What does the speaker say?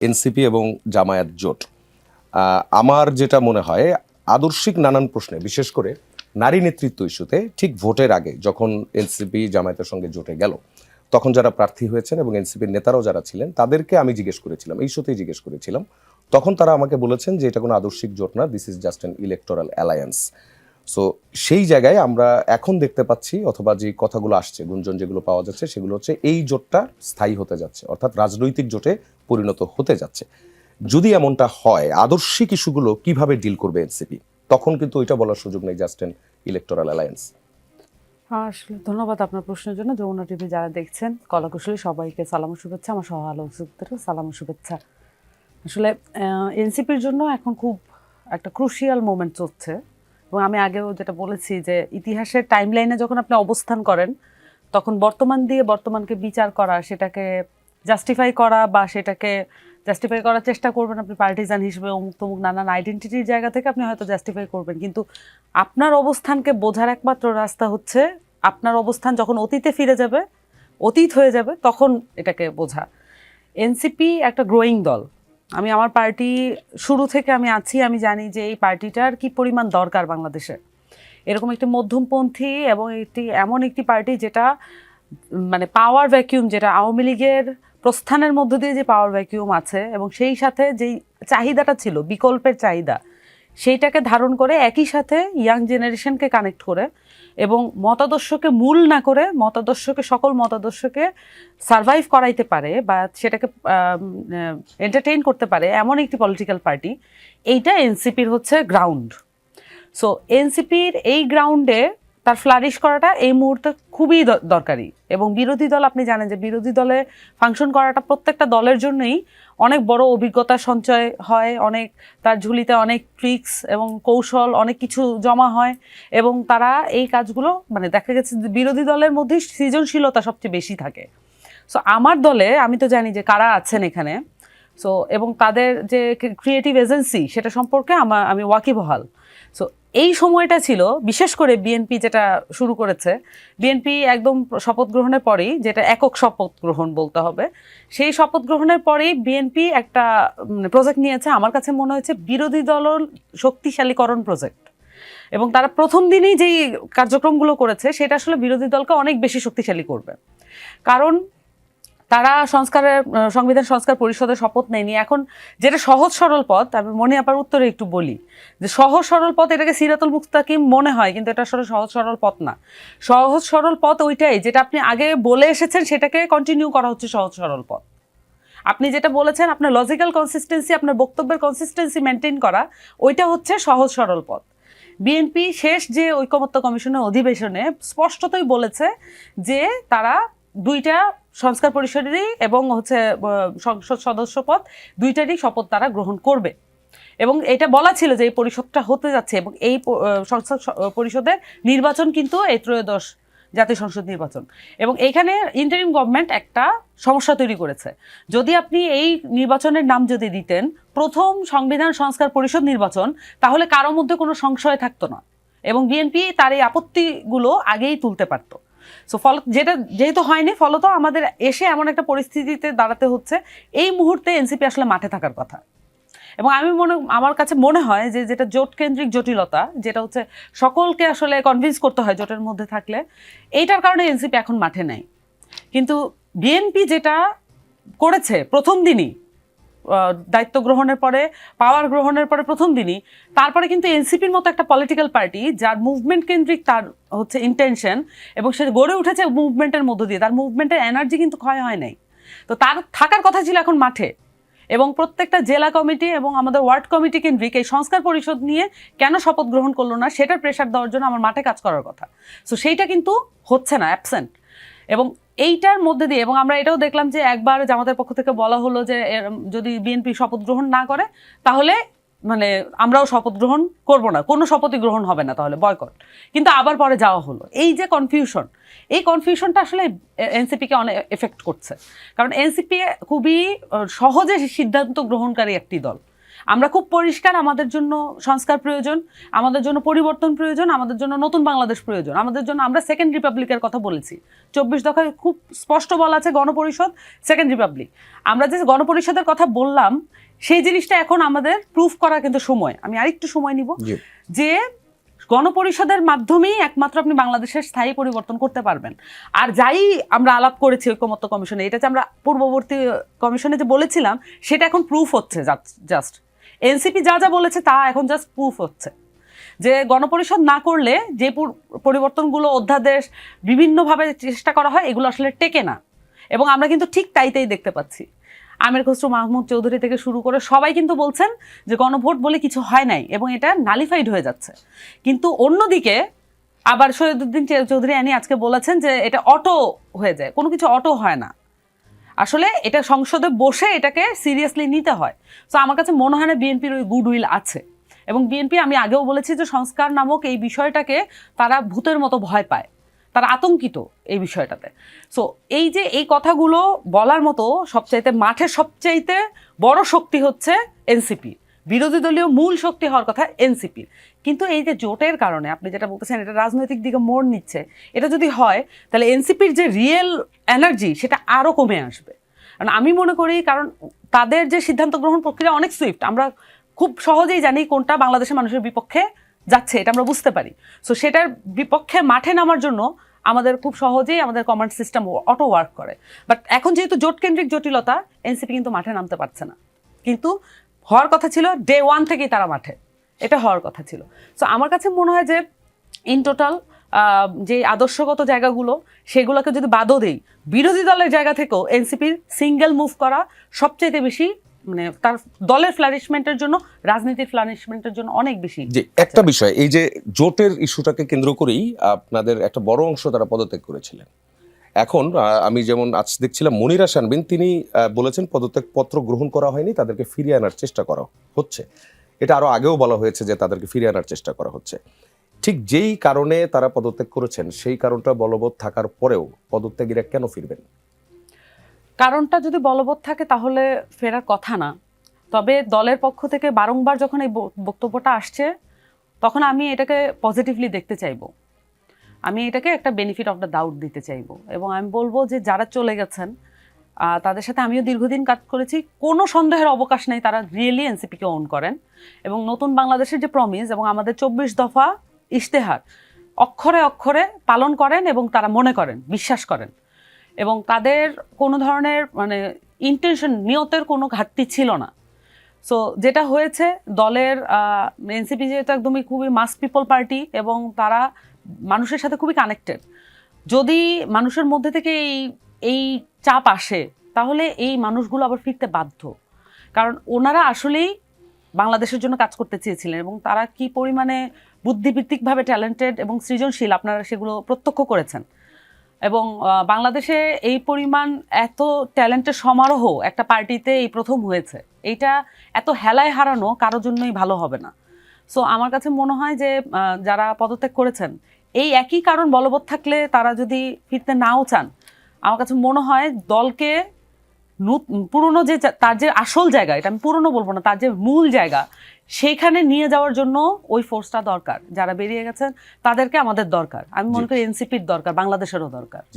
NCP এবং জামায়াত জোট, আমার যেটা মনে হয় আদর্শিক নানান প্রশ্নে, বিশেষ করে নারী নেতৃত্ব ইস্যুতে, ঠিক ভোটের আগে যখন এনসিপি জামায়াতের সঙ্গে জোটে গেল, তখন যারা প্রার্থী হয়েছেন এবং এনসিপির নেতারাও যারা ছিলেন তাদেরকে আমি জিজ্ঞেস করেছিলাম, এই ইস্যুতেই জিজ্ঞেস করেছিলাম, তখন তারা আমাকে বলেছেন যে এটা কোনো আদর্শিক জোট না, this is just an electoral alliance. So সেই জায়গায় আমরা এখন দেখতে পাচ্ছি, অথবা যে কথাগুলো আসছে, গুঞ্জন যেগুলো পাওয়া যাচ্ছে, সেগুলো হচ্ছে এই জোটটা স্থায়ী হতে যাচ্ছে, অর্থাৎ রাজনৈতিক জোটে পরিণত হতে যাচ্ছে। যদি এমনটা হয়, আদর্শিক ইস্যুগুলো কিভাবে ডিল করবে এনসিপি, তখন কিন্তু ওইটা বলার সুযোগ নেই জাস্ট এন ইলেকটোরাল অ্যালায়েন্স। আসলে ধন্যবাদ আপনার প্রশ্নের জন্য। যমুনা টিভি যারা দেখছেন, কলাকুশলী সবাইকে সালাম ও শুভেচ্ছা, আমার সহ আলোচকদেরও সালাম ও শুভেচ্ছা। আসলে এনসিপির জন্য এখন খুব একটা ক্রুশিয়াল মোমেন্ট চলছে, এবং আমি আগেও যেটা বলেছি যে ইতিহাসের টাইমলাইনে যখন আপনি অবস্থান করেন, তখন বর্তমান দিয়ে বর্তমানকে বিচার করা, সেটাকে জাস্টিফাই করা বা সেটাকে জাস্টিফাই করার চেষ্টা করবেন আপনি পার্টিজান হিসেবে, অমুক তমুক নানান আইডেন্টিটির জায়গা থেকে আপনি হয়তো জাস্টিফাই করবেন, কিন্তু আপনার অবস্থানকে বোঝার একমাত্র রাস্তা হচ্ছে আপনার অবস্থান যখন অতীতে ফিরে যাবে, অতীত হয়ে যাবে, তখন এটাকে বোঝা। এনসিপি একটা গ্রোয়িং দল। আমি আমার পার্টি শুরু থেকে আমি আছি, আমি জানি যে এই পার্টিটার কি পরিমাণ দরকার বাংলাদেশে। এরকম একটি মধ্যমপন্থী এবং এমন একটি পার্টি যেটা মানে পাওয়ার ভ্যাকিউম, যেটা আওয়ামী লীগের প্রস্থানের মধ্য দিয়ে যে পাওয়ার ভ্যাকিউম আছে, এবং সেই সাথে যেই চাহিদাটা ছিল বিকল্পের চাহিদা, সেইটাকে ধারণ করে একই সাথে ইয়াং জেনারেশনকে কানেক্ট করে এবং মতাদর্শকে মূল না করে সকল মতাদর্শকে সারভাইভ করাইতে পারে বা সেটাকে এন্টারটেইন করতে পারে, এমন একটি পলিটিক্যাল পার্টি, এইটা এনসিপির হচ্ছে গ্রাউন্ড। সো এনসিপির এই গ্রাউন্ডে তার ফ্লারিশ করাটা এই মুহূর্তে খুবই দরকারি। এবং বিরোধী দল, আপনি জানেন যে বিরোধী দলে ফাংশন করাটা প্রত্যেকটা দলের জন্যই অনেক বড় অভিজ্ঞতার সঞ্চয় হয়, অনেক তার ঝুলিতে অনেক ট্রিক্স এবং কৌশল অনেক কিছু জমা হয়, এবং তারা এই কাজগুলো মানে দেখা গেছে বিরোধী দলের মধ্যে সৃজনশীলতা সবচেয়ে বেশি থাকে। সো আমার দলে আমি তো জানি যে কারা আছেন এখানে, সো এবং তাদের যে ক্রিয়েটিভ এজেন্সি সেটা সম্পর্কে আমি ওয়াকিবহাল। সো এই সময়টা ছিল, বিশেষ করে বিএনপি যেটা শুরু করেছে, বিএনপি একদম শপথ গ্রহণের পরেই, যেটা একক শপথ গ্রহণ বলতে হবে, সেই শপথ গ্রহণের পরেই বিএনপি একটা প্রজেক্ট নিয়েছে, আমার কাছে মনে হয়েছে বিরোধী দল শক্তিশালীকরণ প্রজেক্ট। এবং তারা প্রথম দিনেই যেই কার্যক্রমগুলো করেছে সেটা আসলে বিরোধী দলকে অনেক বেশি শক্তিশালী করবে। কারণ তারা সংবিধান সংস্কার পরিষদের শপথ নেয়নি। এখন যেটা সহজ সরল পথ, আমি মনে আপার উত্তরে একটু বলি যে সহজ সরল পথ, এটাকে সিরাতুল মুস্তাকিম মনে হয়, কিন্তু এটা আসলে সহজ সরল পথ না। সহজ সরল পথ ওইটাই যেটা আপনি আগে বলে এসেছেন, সেটাকে কন্টিনিউ করা হচ্ছে সহজ সরল পথ। আপনি যেটা বলেছেন, আপনার লজিক্যাল কনসিস্টেন্সি, আপনার বক্তব্যের কনসিস্টেন্সি মেনটেন করা, ওইটা হচ্ছে সহজ সরল পথ। বিএনপি শেষ যে ঐকমত্য কমিশনের অধিবেশনে স্পষ্টতই বলেছে যে তারা দুইটা সংস্কার পরিষদেরই এবং হচ্ছে সংসদ সদস্য পদ দুইটারই শপথ তারা গ্রহণ করবে। এবং এটা বলা ছিল যে এই পরিষদটা হতে যাচ্ছে, এবং এই সংসদ পরিষদের নির্বাচন কিন্তু এই ত্রয়োদশ জাতীয় সংসদ নির্বাচন। এবং এইখানে ইন্টারিম গভর্নমেন্ট একটা সমস্যা তৈরি করেছে। যদি আপনি এই নির্বাচনের নাম যদি দিতেন প্রথম সংবিধান সংস্কার পরিষদ নির্বাচন, তাহলে কারোর মধ্যে কোনো সংশয় থাকতো না, এবং বিএনপি তার এই আপত্তিগুলো আগেই তুলতে পারতো। সো যেটা যেহেতু হয়নি, ফলত আমাদের এসে এমন একটা পরিস্থিতিতে দাঁড়াতে হচ্ছে, এই মুহূর্তে এনসিপি আসলে মাঠে থাকার কথা। এবং আমার কাছে মনে হয় যে যেটা জোট কেন্দ্রিক জটিলতা, যেটা হচ্ছে সকলকে আসলে কনভিন্স করতে হয় জোটের মধ্যে থাকলে, এইটার কারণে এনসিপি এখন মাঠে নেই। কিন্তু বিএনপি যেটা করেছে প্রথম দিনই, দায়িত্ব গ্রহণের পরে, পাওয়ার গ্রহণের পরে প্রথম দিনই, তারপরে কিন্তু এনসিপির মতো একটা পলিটিক্যাল পার্টি যার মুভমেন্ট কেন্দ্রিক তার হচ্ছে ইন্টেনশন, এবং সে গড়ে উঠেছে মুভমেন্টের মধ্য দিয়ে, তার মুভমেন্টের এনার্জি কিন্তু ক্ষয় হয় নাই। তো তার থাকার কথা ছিল এখন মাঠে, এবং প্রত্যেকটা জেলা কমিটি এবং আমাদের ওয়ার্ড কমিটি কেন্দ্রিক এই সংস্কার পরিষদ নিয়ে কেন শপথ গ্রহণ করলো না, সেটার প্রেশার দেওয়ার জন্য আমার মাঠে কাজ করার কথা। সো সেইটা কিন্তু হচ্ছে না, অ্যাবসেন্ট। এবং এইটার মধ্যে দিয়ে, এবং আমরা এটাও দেখলাম যে একবার জামাতের পক্ষ থেকে বলা হলো যে যদি বিএনপি শপথ গ্রহণ না করে তাহলে মানে আমরাও শপথ গ্রহণ করব না, কোনো শপথই গ্রহণ হবে না, তাহলে বয়কট। কিন্তু আবার পরে যাওয়া হলো। এই যে কনফিউশন, এই কনফিউশনটা আসলে এনসিপিকে অনেক এফেক্ট করছে। কারণ এনসিপি খুবই সহজে সিদ্ধান্ত গ্রহণকারী একটি দল। আমরা খুব পরিষ্কার, আমাদের জন্য সংস্কার প্রয়োজন, আমাদের জন্য পরিবর্তন প্রয়োজন, আমাদের জন্য নতুন বাংলাদেশ প্রয়োজন, আমাদের জন্য আমরা সেকেন্ড রিপাবলিকের কথা বলেছি। 24 দফায় খুব স্পষ্ট বলা আছে গণপরিষদ, সেকেন্ড রিপাবলিক। আমরা যে গণপরিষদের কথা বললাম সেই জিনিসটা এখন আমাদের প্রুফ করার কিন্তু সময়। আমি আরেকটু সময় নিব যে গণপরিষদের মাধ্যমেই একমাত্র আপনি বাংলাদেশের স্থায়ী পরিবর্তন করতে পারবেন। আর যাই আমরা আলাপ করেছি ঐকমত্য কমিশনে, এটা যে আমরা পূর্ববর্তী কমিশনে যে বলেছিলাম সেটা এখন প্রুফ হচ্ছে। জাস্ট এনসিপি যা যা বলেছে তা এখন জাস্ট প্রুফ হচ্ছে যে গণপরিষদ না করলে যে পরিবর্তনগুলো অধ্যাদেশ বিভিন্নভাবে চেষ্টা করা হয় এগুলো আসলে টেকে না। এবং আমরা কিন্তু ঠিক তাইতেই দেখতে পাচ্ছি। আমির খসরু মাহমুদ চৌধুরী থেকে শুরু করে সবাই কিন্তু বলছেন যে গণভোট বলে কিছু হয় নাই এবং এটা নালিফাইড হয়ে যাচ্ছে। কিন্তু অন্যদিকে আবার শহীদুদ্দিন চৌধুরী আনি আজকে বলেছেন যে এটা অটো হয়ে যায়। কোনো কিছু অটো হয় না, আসলে এটা সংসদে বসে এটাকে সিরিয়াসলি নিতে হয়। তো আমার কাছে মনে হয় না বিএনপির ওই গুডউইল আছে। এবং বিএনপি, আমি আগেও বলেছি যে সংস্কার নামক এই বিষয়টাকে তারা ভূতের মতো ভয় পায়, তারা আতঙ্কিত এই বিষয়টাতে। সো এই যে এই কথাগুলো বলার মতো সবচাইতে মাঠে সবচাইতে বড় শক্তি হচ্ছে এনসিপি, বিরোধী দলীয় মূল শক্তি হওয়ার কথা এনসিপি। কিন্তু এই যে জোটের কারণে আপনি যেটা বলতেছেন এটা রাজনৈতিক দিকে মোড় নিচ্ছে, এটা যদি হয় তাহলে এনসিপির যে রিয়েল এনার্জি সেটা আরও কমে আসবে। কারণ আমি মনে করি, কারণ তাদের যে সিদ্ধান্ত গ্রহণ প্রক্রিয়া অনেক সুইফট, আমরা খুব সহজেই জানি কোনটা বাংলাদেশের মানুষের বিপক্ষে যাচ্ছে, এটা আমরা বুঝতে পারি। সো সেটার বিপক্ষে মাঠে নামার জন্য আমাদের খুব সহজেই আমাদের কমান্ড সিস্টেম অটো ওয়ার্ক করে। বাট এখন যেহেতু জোটকেন্দ্রিক জটিলতা, এনসিপি কিন্তু মাঠে নামতে পারছে না। কিন্তু হওয়ার কথা ছিল ডে 1 থেকেই তারা মাঠে, এটা হওয়ার কথা ছিল। সো আমার কাছে মনে হয় যে ইন টোটাল যে আদর্শগত জায়গাগুলো সেগুলোকে যদি বাদও দেই, বিরোধী দলের জায়গা থেকেও এনসিপির সিঙ্গেল মুভ করা সবচেয়ে বেশি, মানে তার দলের ফ্লারিশমেন্টের জন্য, রাজনীতির ফ্লারিশমেন্টের জন্য অনেক বেশি। যে একটা বিষয়, এই যে জোটের ইস্যুটাকে কেন্দ্র করেই আপনাদের একটা বড় অংশ তারা পদত্যাগ করেছিলেন। এখন আমি যেমন আজ দেখছিলাম মনিরা শানবিন, তিনি বলেছেন পদত্যাগপত্র গ্রহণ করা হয়নি, তাদেরকে ফিরিয়ে আনার চেষ্টা করা হচ্ছে। এটা আরো আগেও বলা হয়েছে যে তাদেরকে ফিরিয়ে আনার চেষ্টা করা হচ্ছে। ঠিক যেই কারণে তারা পদত্যাগ করেছেন সেই কারণটা বলবৎ থাকার পরেও পদত্যাগীরা কেন ফিরবেন? কারণটা যদি বলবৎ থাকে তাহলে ফেরার কথা না। তবে দলের পক্ষ থেকে বারংবার যখন এই বক্তব্যটা আসছে তখন আমি এটাকে পজিটিভলি দেখতে চাইবো। আমি এটাকে একটা বেনিফিট অফ দ্য ডাউট দিতে চাইবো এবং আমি বলবো যে যারা চলে গেছেন তাদের সাথে আমিও দীর্ঘদিন কাজ করেছি, কোনো সন্দেহের অবকাশ নেই তারা রিয়েলি এনসিপিকে ওন করেন এবং নতুন বাংলাদেশের যে প্রমিস এবং আমাদের 24 দফা ইশতেহার অক্ষরে অক্ষরে পালন করেন এবং তারা মনে করেন, বিশ্বাস করেন এবং তাদের কোনো ধরনের মানে ইন্টেনশন, নিয়তের কোনো ঘাটতি ছিল না। সো যেটা হয়েছে, দলের এনসিপি যেহেতু একদমই খুবই মাস পিপল পার্টি এবং তারা মানুষের সাথে খুবই কানেক্টেড, যদি মানুষের মধ্যে থেকে এই চাপ আসে তাহলে এই মানুষগুলো আবার ফিরতে বাধ্য। কারণ ওনারা আসলেই বাংলাদেশের জন্য কাজ করতে চেয়েছিলেন এবং তারা কি পরিমাণে বুদ্ধিভিত্তিকভাবে ট্যালেন্টেড এবং সৃজনশীল আপনারা সেগুলো প্রত্যক্ষ করেছেন। এবং বাংলাদেশে এই পরিমাণ এত ট্যালেন্টের সমারোহ একটা পার্টিতে এই প্রথম হয়েছে, এইটা এত হেলায় হারানো কারোর জন্যই ভালো হবে না। সো আমার কাছে মনে হয় যে যারা পদত্যাগ করেছেন এই একই কারণ বলবৎ থাকলে তারা যদি ফিরতে নাও চান, আমার কাছে মনে হয় দলকে পুরনো যে তার যে আসল জায়গা, এটা আমি পুরনো বলবো না, তার যে মূল জায়গা সেইখানে নিয়ে যাওয়ার জন্য ওই ফোর্সটা দরকার। যারা বেরিয়ে গেছেন তাদেরকে আমাদের দরকার, আমি মনে করি এনসিপির দরকার, বাংলাদেশেরও দরকার।